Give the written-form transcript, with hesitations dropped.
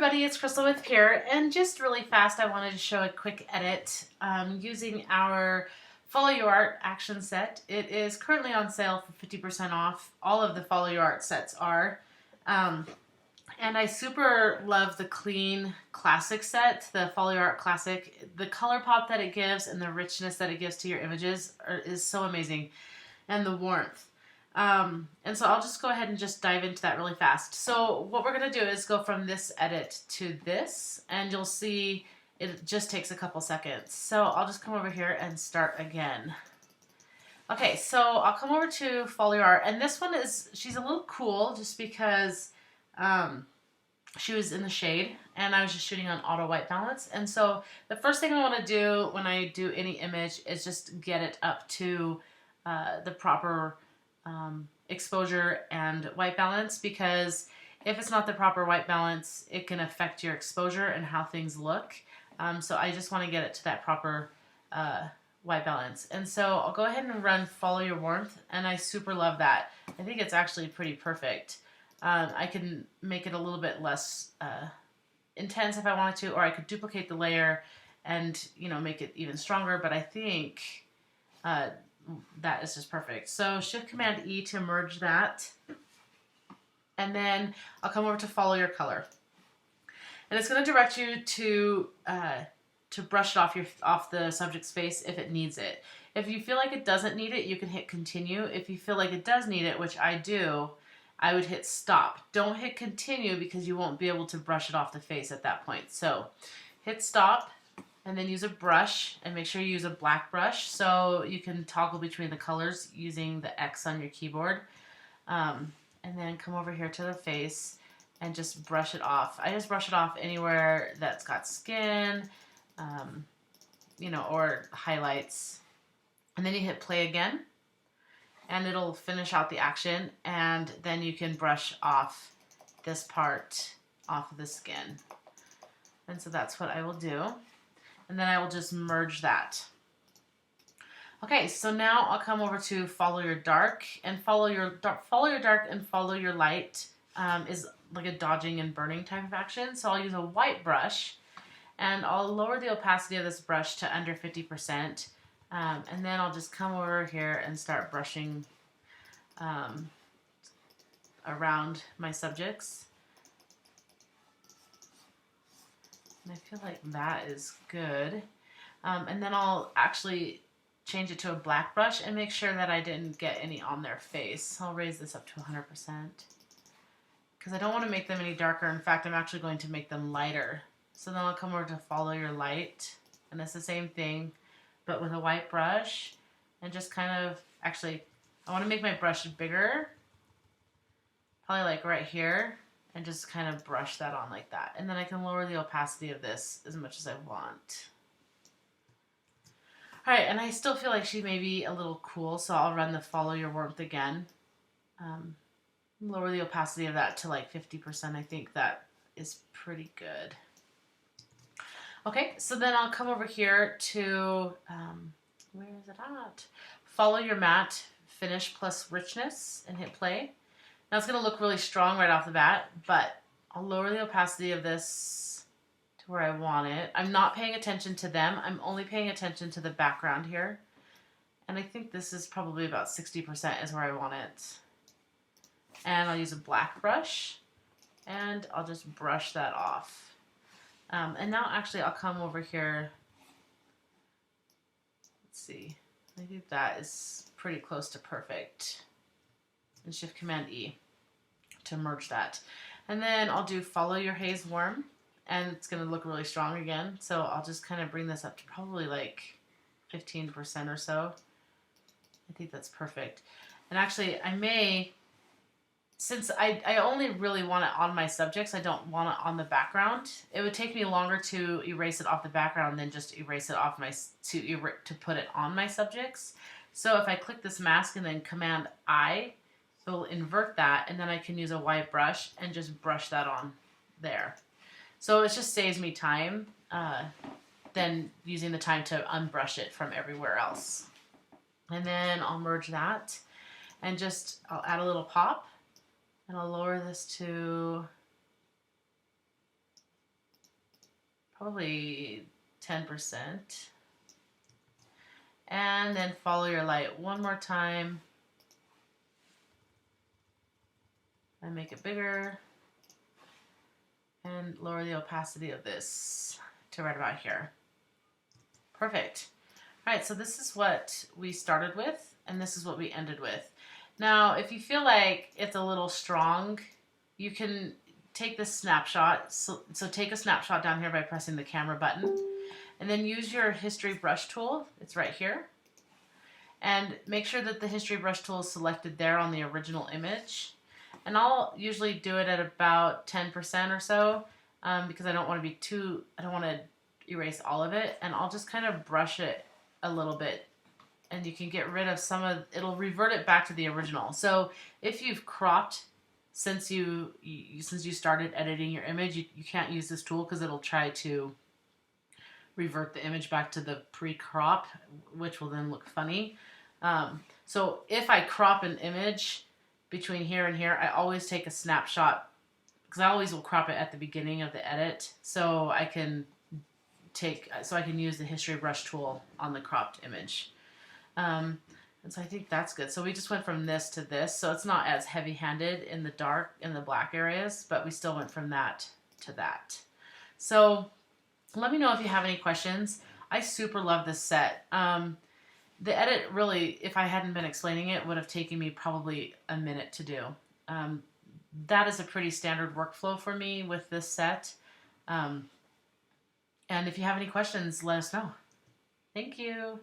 everybody, it's Crystal with Pure, and just really fast I wanted to show a quick edit using our Follow Your Art action set. It is currently on sale for 50% off. All of the Follow Your Art sets are. And I super love the clean classic set, the Follow Your Art Classic. The color pop that it gives and the richness that it gives to your images is so amazing, and the warmth. And so I'll just go ahead and just dive into that really fast. So what we're going to do is go from this edit to this, and you'll see it just takes a couple seconds. So I'll just come over here and start again. Okay, so I'll come over to Follow Your Art, and this one she's a little cool just because she was in the shade, and I was just shooting on auto white balance. And so the first thing I want to do when I do any image is just get it up to the proper exposure and white balance, because if it's not the proper white balance, it can affect your exposure and how things look. So I just want to get it to that proper white balance. And so I'll go ahead and run Follow Your Warmth, and I super love that. I think it's actually pretty perfect. I can make it a little bit less intense if I wanted to, or I could duplicate the layer and make it even stronger, but I think that is just perfect. So Shift Command E to merge that, and then I'll come over to Follow Your Color, and it's going to direct you to brush it off the subject's face if it needs it. If you feel like it doesn't need it, you can hit Continue. If you feel like it does need it, which I do, I would hit Stop. Don't hit Continue because you won't be able to brush it off the face at that point. So hit Stop, and then use a brush, and make sure you use a black brush so you can toggle between the colors using the X on your keyboard. And then come over here to the face and just brush it off. I just brush it off anywhere that's got skin, or highlights. And then you hit play again, and it'll finish out the action, and then you can brush off this part off of the skin. And so that's what I will do. And then I will just merge that. Okay, so now I'll come over to Follow Your Dark, and Follow Your Dark and Follow Your Light is like a dodging and burning type of action. So I'll use a white brush, and I'll lower the opacity of this brush to under 50%. And then I'll just come over here and start brushing around my subjects. And I feel like that is good. And then I'll actually change it to a black brush and make sure that I didn't get any on their face. I'll raise this up to 100% because I don't want to make them any darker. In fact, I'm actually going to make them lighter. So then I'll come over to Follow Your Light, and it's the same thing, but with a white brush, and just kind of, actually, I want to make my brush bigger, probably like right here, and just kind of brush that on like that. And then I can lower the opacity of this as much as I want. All right, and I still feel like she may be a little cool, so I'll run the Follow Your Warmth again. Lower the opacity of that to like 50%. I think that is pretty good. Okay, so then I'll come over here to, where is it at? Follow Your Matte, Finish plus Richness, and hit play. Now it's going to look really strong right off the bat, but I'll lower the opacity of this to where I want it. I'm not paying attention to them. I'm only paying attention to the background here. And I think this is probably about 60% is where I want it. And I'll use a black brush, and I'll just brush that off. And now actually I'll come over here. Let's see. I think that is pretty close to perfect. And Shift Command E to merge that. And then I'll do Follow Your Haze Warm, and it's going to look really strong again. So I'll just kind of bring this up to probably like 15% or so. I think that's perfect. And actually I may, since I only really want it on my subjects, I don't want it on the background. It would take me longer to erase it off the background than just erase it off to put it on my subjects. So if I click this mask and then Command I, it will invert that, and then I can use a white brush and just brush that on there. So it just saves me time than using the time to unbrush it from everywhere else. And then I'll merge that, and I'll add a little pop. And I'll lower this to probably 10%. And then follow your light one more time. And make it bigger. And lower the opacity of this to right about here. Perfect. All right, so this is what we started with, and this is what we ended with. Now, if you feel like it's a little strong, you can take this snapshot. So take a snapshot down here by pressing the camera button, and then use your history brush tool. It's right here. And make sure that the history brush tool is selected there on the original image. And I'll usually do it at about 10% or so because I don't want to erase all of it. And I'll just kind of brush it a little bit, and you can get rid of it'll revert it back to the original. So if you've cropped since you started editing your image, you can't use this tool because it'll try to revert the image back to the pre-crop, which will then look funny. So if I crop an image between here and here, I always take a snapshot because I always will crop it at the beginning of the edit, so I can use the history brush tool on the cropped image. And so I think that's good. So we just went from this to this, so it's not as heavy-handed in the black areas, but we still went from that to that. So let me know if you have any questions. I super love this set. The edit really, if I hadn't been explaining it, would have taken me probably a minute to do. That is a pretty standard workflow for me with this set. And if you have any questions, let us know. Thank you.